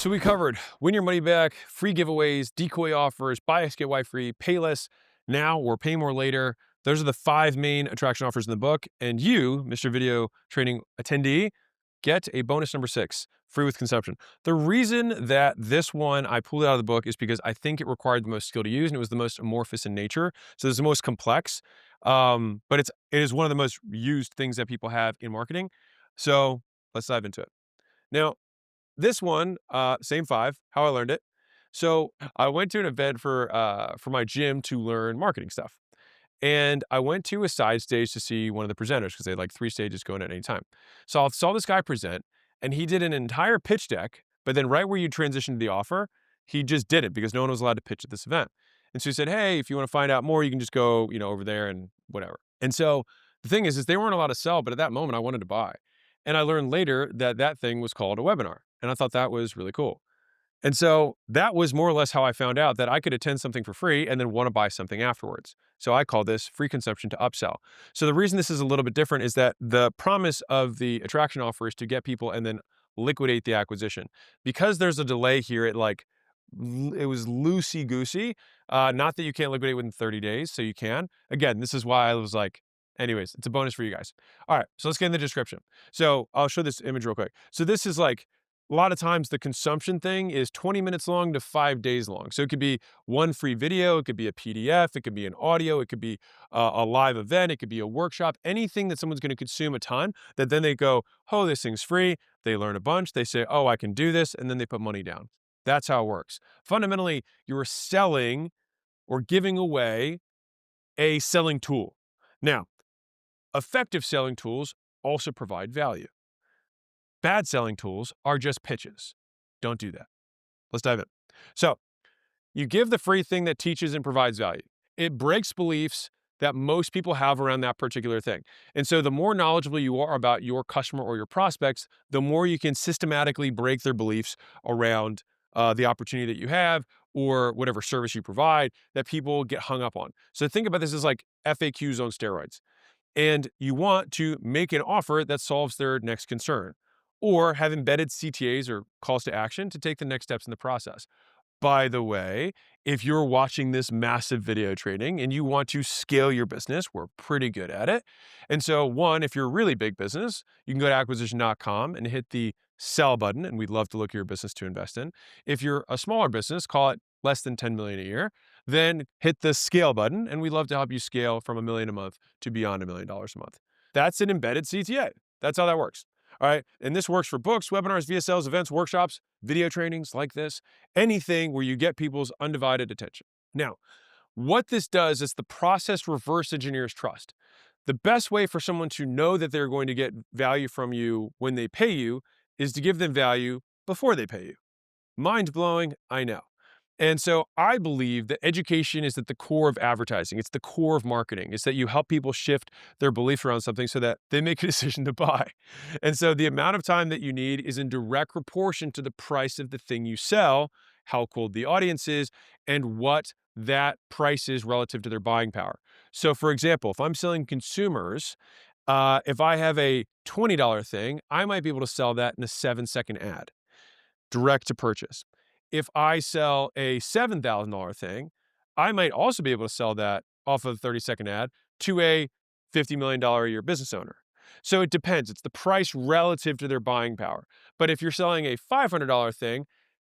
So we covered win your money back, free giveaways, decoy offers, buy X get Y free, pay less now or pay more later. Those are the 5 main attraction offers in the book. And you, Mr. Video Training attendee, get a bonus number 6, free with consumption. The reason that this one I pulled it out of the book is because I think it required the most skill to use and it was the most amorphous in nature. So it's the most complex. But it is one of the most used things that people have in marketing. So let's dive into it. Now, this one, same 5, how I learned it. So I went to an event for my gym to learn marketing stuff. And I went to a side stage to see one of the presenters because they had like 3 stages going at any time. So I saw this guy present and he did an entire pitch deck, but then right where you transition to the offer, he just did it because no one was allowed to pitch at this event. And so he said, "Hey, if you want to find out more, you can just go, over there and whatever." And so the thing is they weren't allowed to sell, but at that moment I wanted to buy. And I learned later that that thing was called a webinar. And I thought that was really cool. And so that was more or less how I found out that I could attend something for free and then want to buy something afterwards. So I call this free consumption to upsell. So the reason this is a little bit different is that the promise of the attraction offer is to get people and then liquidate the acquisition. Because there's a delay here, it was loosey goosey. Not that you can't liquidate within 30 days, so you can. Again, this is why I was like, anyways, it's a bonus for you guys. All right, so let's get in the description. So I'll show this image real quick. So this is like a lot of times the consumption thing is 20 minutes long to 5 days long. So it could be one free video, it could be a PDF, it could be an audio, it could be a live event, it could be a workshop, anything that someone's going to consume a ton that then they go, "Oh, this thing's free." They learn a bunch. They say, "Oh, I can do this." And then they put money down. That's how it works. Fundamentally, you're selling or giving away a selling tool. Now, effective selling tools also provide value. Bad selling tools are just pitches. Don't do that. Let's dive in. So you give the free thing that teaches and provides value. It breaks beliefs that most people have around that particular thing. And so the more knowledgeable you are about your customer or your prospects, the more you can systematically break their beliefs around the opportunity that you have or whatever service you provide that people get hung up on. So think about this as like FAQs on steroids. And you want to make an offer that solves their next concern or have embedded CTAs or calls to action to take the next steps in the process. By the way, if you're watching this massive video training and you want to scale your business, we're pretty good at it. And so one, if you're a really big business, you can go to acquisition.com and hit the sell button, and we'd love to look at your business to invest in. If you're a smaller business, call it less than 10 million a year, then hit the scale button, and we'd love to help you scale from $1 million a month to beyond $1 million a month. That's an embedded CTA. That's how that works. All right. And this works for books, webinars, VSLs, events, workshops, video trainings like this, anything where you get people's undivided attention. Now, what this does is the process reverse engineers trust. The best way for someone to know that they're going to get value from you when they pay you is to give them value before they pay you. Mind blowing, I know. And so I believe that education is at the core of advertising. It's the core of marketing. It's that you help people shift their beliefs around something so that they make a decision to buy. And so the amount of time that you need is in direct proportion to the price of the thing you sell, how cold the audience is, and what that price is relative to their buying power. So for example, if I'm selling consumers, if I have a $20 thing, I might be able to sell that in a 7-second ad, direct to purchase. If I sell a $7,000 thing, I might also be able to sell that off of a 30-second ad to a $50 million a year business owner. So it depends. It's the price relative to their buying power. But if you're selling a $500 thing,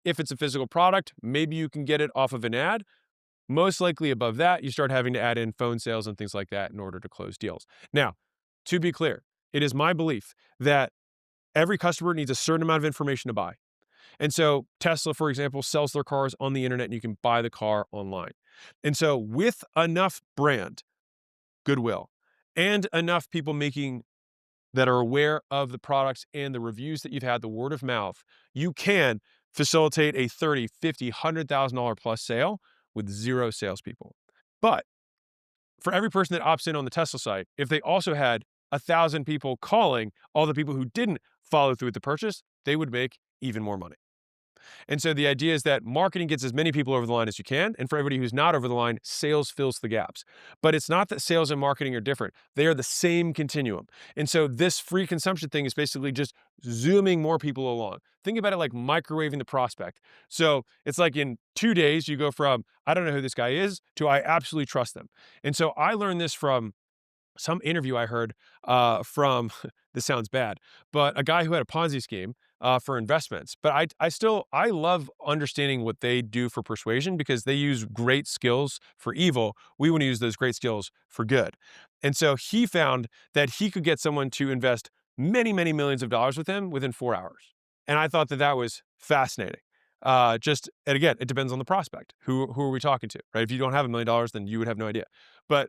if it's a physical product, maybe you can get it off of an ad. Most likely above that, you start having to add in phone sales and things like that in order to close deals. Now, to be clear, it is my belief that every customer needs a certain amount of information to buy. And so Tesla, for example, sells their cars on the internet and you can buy the car online. And so with enough brand goodwill and enough people making that are aware of the products and the reviews that you've had, the word of mouth, you can facilitate a $30, $50, $100,000 plus sale with 0 salespeople. But for every person that opts in on the Tesla site, if they also had 1,000 people calling all the people who didn't follow through with the purchase, they would make even more money. And so the idea is that marketing gets as many people over the line as you can. And for everybody who's not over the line, sales fills the gaps. But it's not that sales and marketing are different, they are the same continuum. And so this free consumption thing is basically just zooming more people along. Think about it like microwaving the prospect. So it's like in 2 days, you go from, I don't know who this guy is, to I absolutely trust them. And so I learned this from some interview I heard from this sounds bad, but a guy who had a Ponzi scheme for investments. But I love understanding what they do for persuasion because they use great skills for evil. We want to use those great skills for good. And so he found that he could get someone to invest many, many millions of dollars with him within 4 hours. And I thought that that was fascinating. And again, it depends on the prospect. Who are we talking to, right? If you don't have $1 million, then you would have no idea. But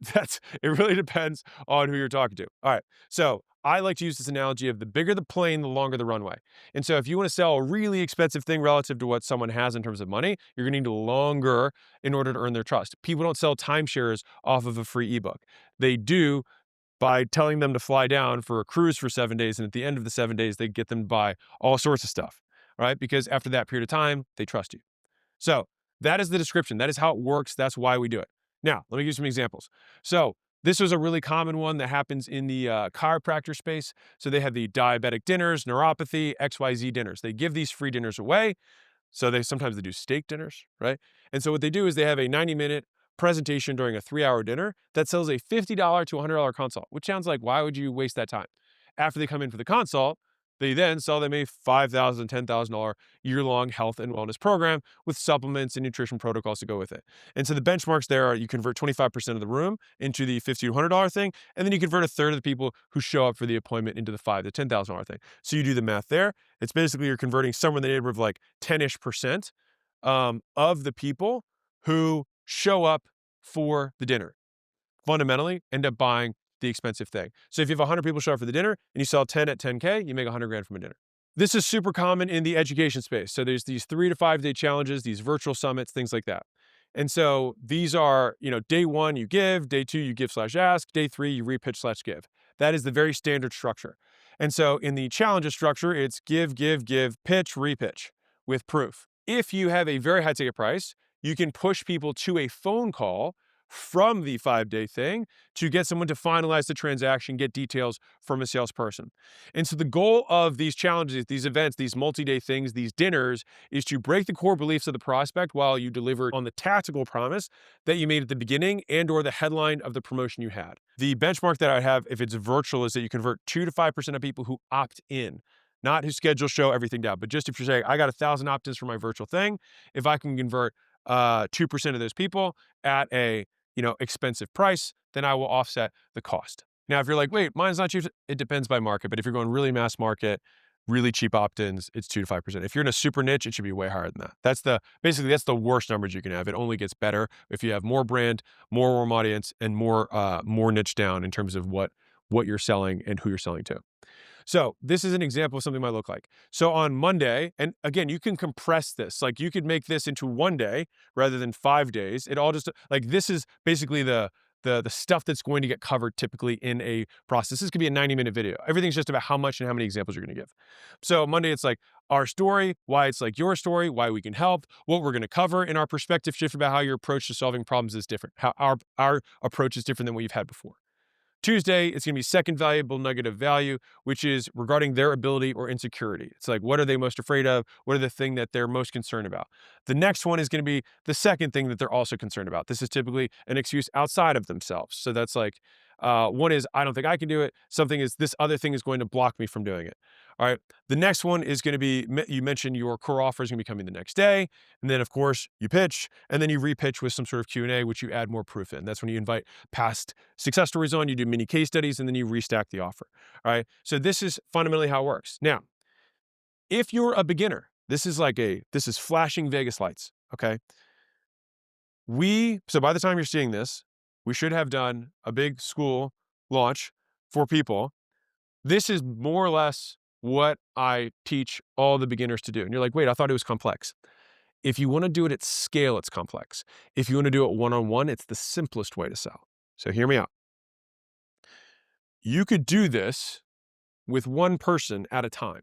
it really depends on who you're talking to. All right. So I like to use this analogy of the bigger the plane, the longer the runway. And so if you want to sell a really expensive thing relative to what someone has in terms of money, you're going to need longer in order to earn their trust. People don't sell timeshares off of a free ebook. They do by telling them to fly down for a cruise for 7 days. And at the end of the 7 days, they get them to buy all sorts of stuff, right? Because after that period of time, they trust you. So that is the description. That is how it works. That's why we do it. Now, let me give you some examples. So this was a really common one that happens in the chiropractor space. So they have the diabetic dinners, neuropathy, XYZ dinners. They give these free dinners away. So sometimes they do steak dinners, right? And so what they do is they have a 90-minute presentation during a 3-hour dinner that sells a $50 to $100 consult, which sounds like, why would you waste that time? After they come in for the consult, they then sell them a $5,000, $10,000 year-long health and wellness program with supplements and nutrition protocols to go with it. And so the benchmarks there are you convert 25% of the room into the $50 to $100 thing, and then you convert a third of the people who show up for the appointment into the $5,000 to $10,000 thing. So you do the math there. It's basically you're converting somewhere in the neighborhood of like 10-ish% of the people who show up for the dinner fundamentally end up buying the expensive thing. So if you have 100 people show up for the dinner and you sell 10 at 10K, you make 100 grand from a dinner. This is super common in the education space. So there's these 3 to 5 day challenges, these virtual summits, things like that. And so these are, day 1 you give, day 2 you give/ask, day 3 you repitch/give. That is the very standard structure. And so in the challenges structure, it's give, pitch, repitch with proof. If you have a very high ticket price, you can push people to a phone call from the 5-day thing to get someone to finalize the transaction, get details from a salesperson. And so the goal of these challenges, these events, these multi-day things, these dinners is to break the core beliefs of the prospect while you deliver on the tactical promise that you made at the beginning and or the headline of the promotion you had. The benchmark that I have, if it's virtual, is that you convert 2 to 5% of people who opt in. Not who schedule show everything down, but just if you're saying, I got 1,000 opt-ins for my virtual thing, if I can convert 2% of those people at a expensive price, then I will offset the cost. Now, if you're like, wait, mine's not cheap, it depends by market. But if you're going really mass market, really cheap opt-ins, it's 2 to 5%. If you're in a super niche, it should be way higher than that. That's the worst numbers you can have. It only gets better if you have more brand, more warm audience, and more niche down in terms of what you're selling and who you're selling to. So this is an example of something might look like. So on Monday, and again, you can compress this. Like you could make this into 1 day rather than 5 days. It all just like this is basically the stuff that's going to get covered typically in a process. This could be a 90-minute video. Everything's just about how much and how many examples you're going to give. So Monday, it's like our story, why it's like your story, why we can help, what we're going to cover in our perspective shift about how your approach to solving problems is different, how our approach is different than what you've had before. Tuesday, it's going to be second valuable nugget of value, which is regarding their ability or insecurity. It's like, what are they most afraid of? What are the thing that they're most concerned about? The next one is going to be the second thing that they're also concerned about. This is typically an excuse outside of themselves. So that's like, one is, I don't think I can do it. Something is, this other thing is going to block me from doing it. All right. The next one is going to be, you mentioned your core offer is going to be coming the next day. And then, of course, you pitch, and then you repitch with some sort of Q&A, which you add more proof in. That's when you invite past success stories on, you do mini case studies, and then you restack the offer. All right. So this is fundamentally how it works. Now, if you're a beginner, this is flashing Vegas lights. Okay. So by the time you're seeing this, we should have done a big school launch for people. This is more or less what I teach all the beginners to do. And you're like, wait, I thought it was complex. If you want to do it at scale, it's complex. If you want to do it one-on-one, it's the simplest way to sell. So hear me out. You could do this with one person at a time.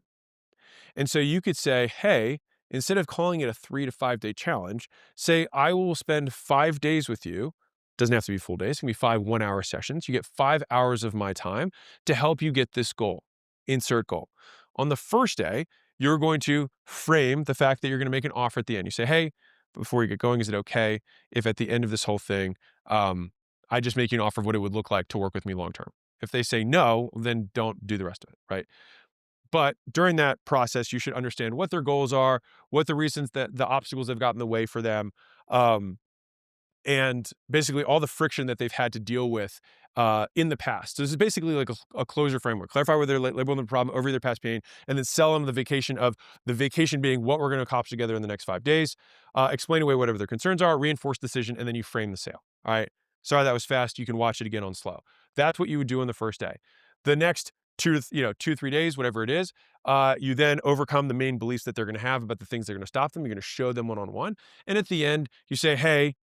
And so you could say, hey, instead of calling it a 3 to 5 day challenge, say, I will spend 5 days with you. Doesn't have to be full days, it can be 5 1 hour sessions. You get 5 hours of my time to help you get this goal. Insert goal. On the first day, you're going to frame the fact that you're going to make an offer at the end. You say, hey, before you get going, is it okay if at the end of this whole thing, I just make you an offer of what it would look like to work with me long term? If they say no, then don't do the rest of it, right? But during that process, you should understand what their goals are, what the reasons that the obstacles have gotten in the way for them, um, and basically all the friction that they've had to deal with in the past. So this is basically like a closure framework. Clarify where they're labeling the problem, over their past pain, and then sell them the vacation being what we're going to accomplish together in the next 5 days. Explain away whatever their concerns are, reinforce decision, and then you frame the sale. All right. Sorry that was fast. You can watch it again on slow. That's what you would do on the first day. The next 2 3 days, whatever it is, you then overcome the main beliefs that they're going to have about the things that are going to stop them. You're going to show them one-on-one. And at the end, you say, hey,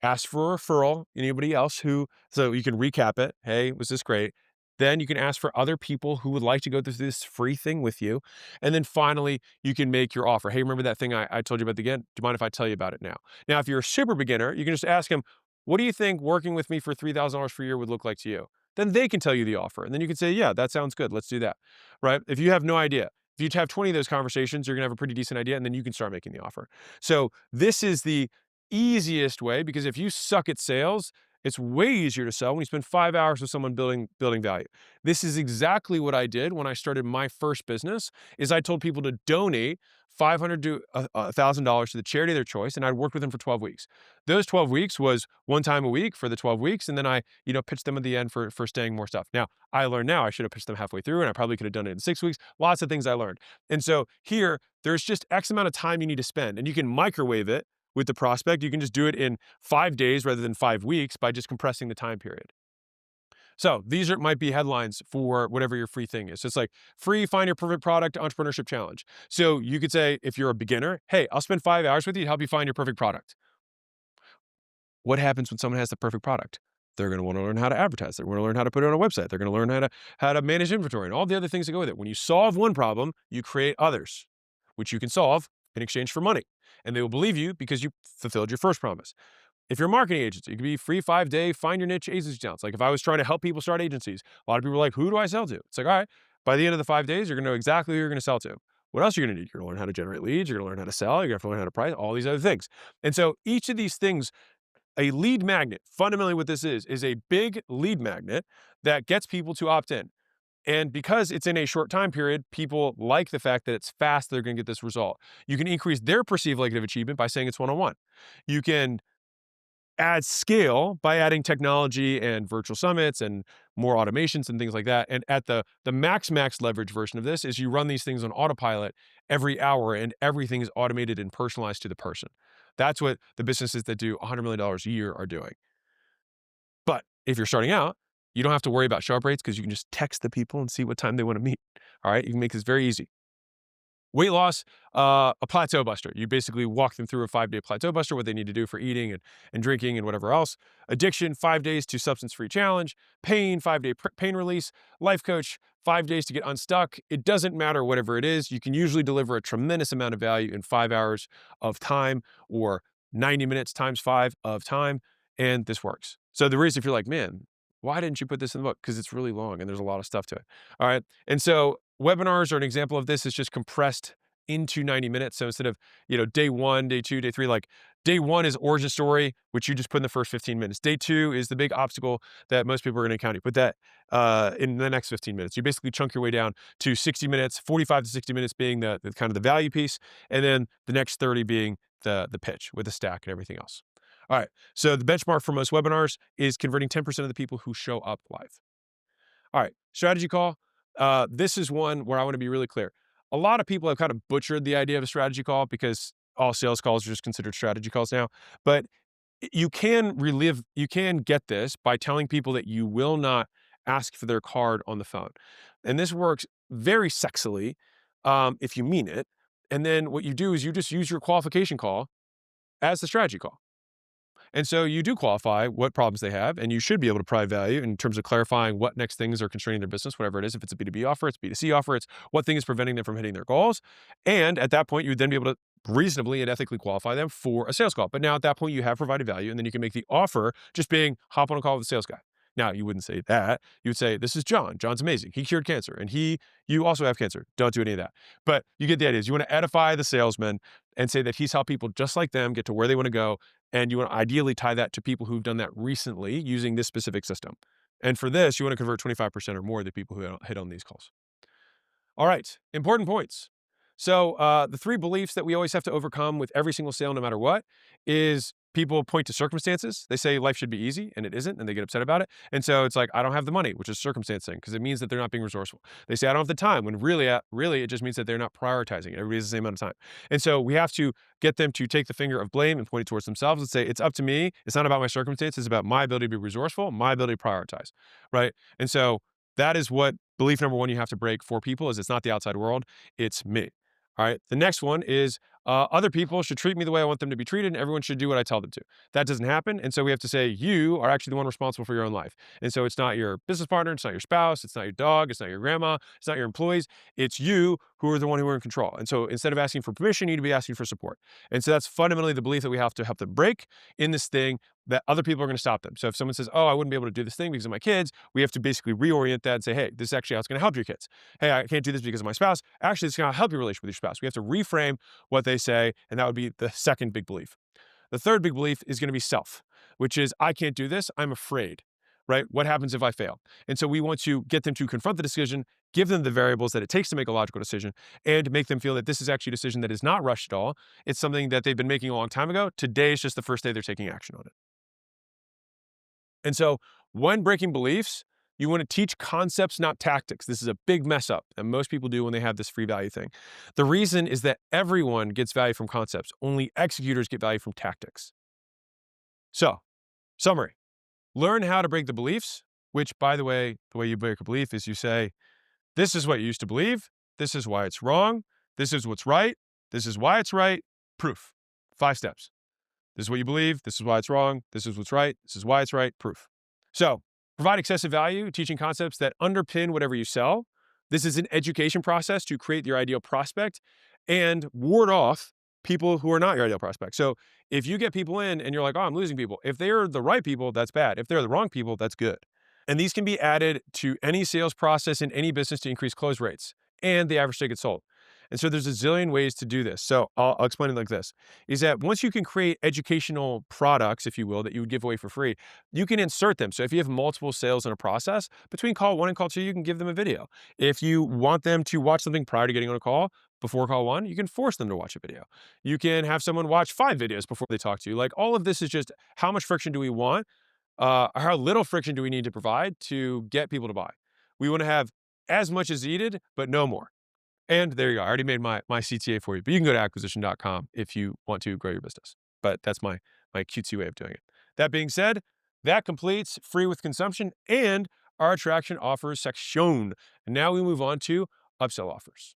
ask for a referral. Anybody else so you can recap it. Hey, was this great? Then you can ask for other people who would like to go through this free thing with you. And then finally, you can make your offer. Hey, remember that thing I told you about again? Do you mind if I tell you about it now? Now, if you're a super beginner, you can just ask them, what do you think working with me for $3,000 per year would look like to you? Then they can tell you the offer. And then you can say, yeah, that sounds good. Let's do that. Right? If you have no idea, if you have 20 of those conversations, you're going to have a pretty decent idea. And then you can start making the offer. So this is the easiest way, because if you suck at sales, it's way easier to sell when you spend 5 hours with someone building value. This is exactly what I did when I started my first business. Is I told people to donate $500 to $1,000 to the charity of their choice, and I'd worked with them for 12 weeks. Those 12 weeks was one time a week for the 12 weeks, and then I pitched them at the end for staying more stuff. Now I learned now I should have pitched them halfway through, and I probably could have done it in 6 weeks. Lots of things I learned, and so here there's just X amount of time you need to spend, and you can microwave it with the prospect. You can just do it in 5 days rather than 5 weeks by just compressing the time period. So these might be headlines for whatever your free thing is. So it's like free find your perfect product entrepreneurship challenge. So you could say, if you're a beginner, hey, I'll spend 5 hours with you to help you find your perfect product. What happens when someone has the perfect product? They're going to want to learn how to advertise. They're going to learn how to put it on a website. They're going to learn how to manage inventory and all the other things that go with it. When you solve one problem, you create others, which you can solve in exchange for money. And they will believe you because you fulfilled your first promise. If you're a marketing agency, it could be free 5-day, find your niche agency accounts. Like if I was trying to help people start agencies, a lot of people are like, who do I sell to? It's like, all right, by the end of the 5 days, you're going to know exactly who you're going to sell to. What else are you going to need? You're going to learn how to generate leads. You're going to learn how to sell. You're going to have to learn how to price, all these other things. And so each of these things, a lead magnet, fundamentally what this is a big lead magnet that gets people to opt in. And because it's in a short time period, people like the fact that it's fast, they're going to get this result. You can increase their perceived likelihood of achievement by saying it's one-on-one. You can add scale by adding technology and virtual summits and more automations and things like that. And at the max leverage version of this is you run these things on autopilot every hour, and everything is automated and personalized to the person. That's what the businesses that do $100 million a year are doing. But if you're starting out, you don't have to worry about show-up rates because you can just text the people and see what time they want to meet. All right, you can make this very easy. Weight loss, a plateau buster. You basically walk them through a 5-day plateau buster, what they need to do for eating and drinking and whatever else. Addiction, 5 days to substance-free challenge. Pain, 5-day pain release. Life coach, 5 days to get unstuck. It doesn't matter whatever it is. You can usually deliver a tremendous amount of value in 5 hours of time, or 90 minutes times 5 of time, and this works. So the reason, if you're like, man, why didn't you put this in the book? Because it's really long and there's a lot of stuff to it. All right. And so webinars are an example of this. It's just compressed into 90 minutes. So instead of, day 1, day 2, day 3, like day 1 is origin story, which you just put in the first 15 minutes. Day 2 is the big obstacle that most people are going to encounter. You put that in the next 15 minutes. You basically chunk your way down to 60 minutes, 45 to 60 minutes being the kind of the value piece. And then the next 30 being the pitch with the stack and everything else. All right. So the benchmark for most webinars is converting 10% of the people who show up live. All right. Strategy call. This is one where I want to be really clear. A lot of people have kind of butchered the idea of a strategy call because all sales calls are just considered strategy calls now. But you can get this by telling people that you will not ask for their card on the phone. And this works very sexily if you mean it. And then what you do is you just use your qualification call as the strategy call. And so you do qualify what problems they have, and you should be able to provide value in terms of clarifying what next things are constraining their business, whatever it is. If it's a B2B offer, it's B2C offer, it's what thing is preventing them from hitting their goals. And at that point, you would then be able to reasonably and ethically qualify them for a sales call. But now at that point, you have provided value, and then you can make the offer just being hop on a call with the sales guy. Now, you wouldn't say that. You would say, this is John. John's amazing. He cured cancer, and you also have cancer. Don't do any of that. But you get the idea. You want to edify the salesman and say that he's helped people just like them get to where they want to go. And you want to ideally tie that to people who've done that recently using this specific system. And for this, you want to convert 25% or more of the people who hit on these calls. All right, important points. So the three beliefs that we always have to overcome with every single sale, no matter what, is people point to circumstances. They say life should be easy, and it isn't, and they get upset about it. And so it's like, I don't have the money, which is circumstance thing, because it means that they're not being resourceful. They say, I don't have the time, when really it just means that they're not prioritizing it. Everybody has the same amount of time. And so we have to get them to take the finger of blame and point it towards themselves and say, it's up to me. It's not about my circumstances. It's about my ability to be resourceful, my ability to prioritize, right? And so that is what belief number one you have to break for people is it's not the outside world, it's me. All right. The next one is other people should treat me the way I want them to be treated, and everyone should do what I tell them to. That doesn't happen. And so we have to say, you are actually the one responsible for your own life. And so it's not your business partner, it's not your spouse, it's not your dog, it's not your grandma, it's not your employees. It's you who are the one who are in control. And so instead of asking for permission, you need to be asking for support. And so that's fundamentally the belief that we have to help them break in this thing that other people are going to stop them. So if someone says, oh, I wouldn't be able to do this thing because of my kids, we have to basically reorient that and say, hey, this is actually how it's going to help your kids. Hey, I can't do this because of my spouse. Actually, it's going to help your relationship with your spouse. We have to reframe what they say, and that would be the second big belief. The third big belief is going to be self, which is I can't do this. I'm afraid, right? What happens if I fail? And so we want to get them to confront the decision, give them the variables that it takes to make a logical decision, and make them feel that this is actually a decision that is not rushed at all. It's something that they've been making a long time ago. Today is just the first day they're taking action on it. And so when breaking beliefs, you want to teach concepts, not tactics. This is a big mess up that most people do when they have this free value thing. The reason is that everyone gets value from concepts. Only executors get value from tactics. So, summary. Learn how to break the beliefs, which, by the way you break a belief is you say, this is what you used to believe. This is why it's wrong. This is what's right. This is why it's right. Proof. 5 steps. This is what you believe. This is why it's wrong. This is what's right. This is why it's right. Proof. So provide excessive value, teaching concepts that underpin whatever you sell. This is an education process to create your ideal prospect and ward off people who are not your ideal prospect. So if you get people in and you're like, oh, I'm losing people. If they're the right people, that's bad. If they're the wrong people, that's good. And these can be added to any sales process in any business to increase close rates and the average ticket sold. And so there's a zillion ways to do this. So I'll explain it like this, is that once you can create educational products, if you will, that you would give away for free, you can insert them. So if you have multiple sales in a process, between call 1 and call 2, you can give them a video. If you want them to watch something prior to getting on a call, before call 1, you can force them to watch a video. You can have someone watch 5 videos before they talk to you. Like all of this is just how much friction do we want? How little friction do we need to provide to get people to buy? We want to have as much as needed, but no more. And there you go. I already made my CTA for you, but you can go to acquisition.com if you want to grow your business. But that's my cutesy way of doing it. That being said, that completes free with consumption and our attraction offers section. And now we move on to upsell offers.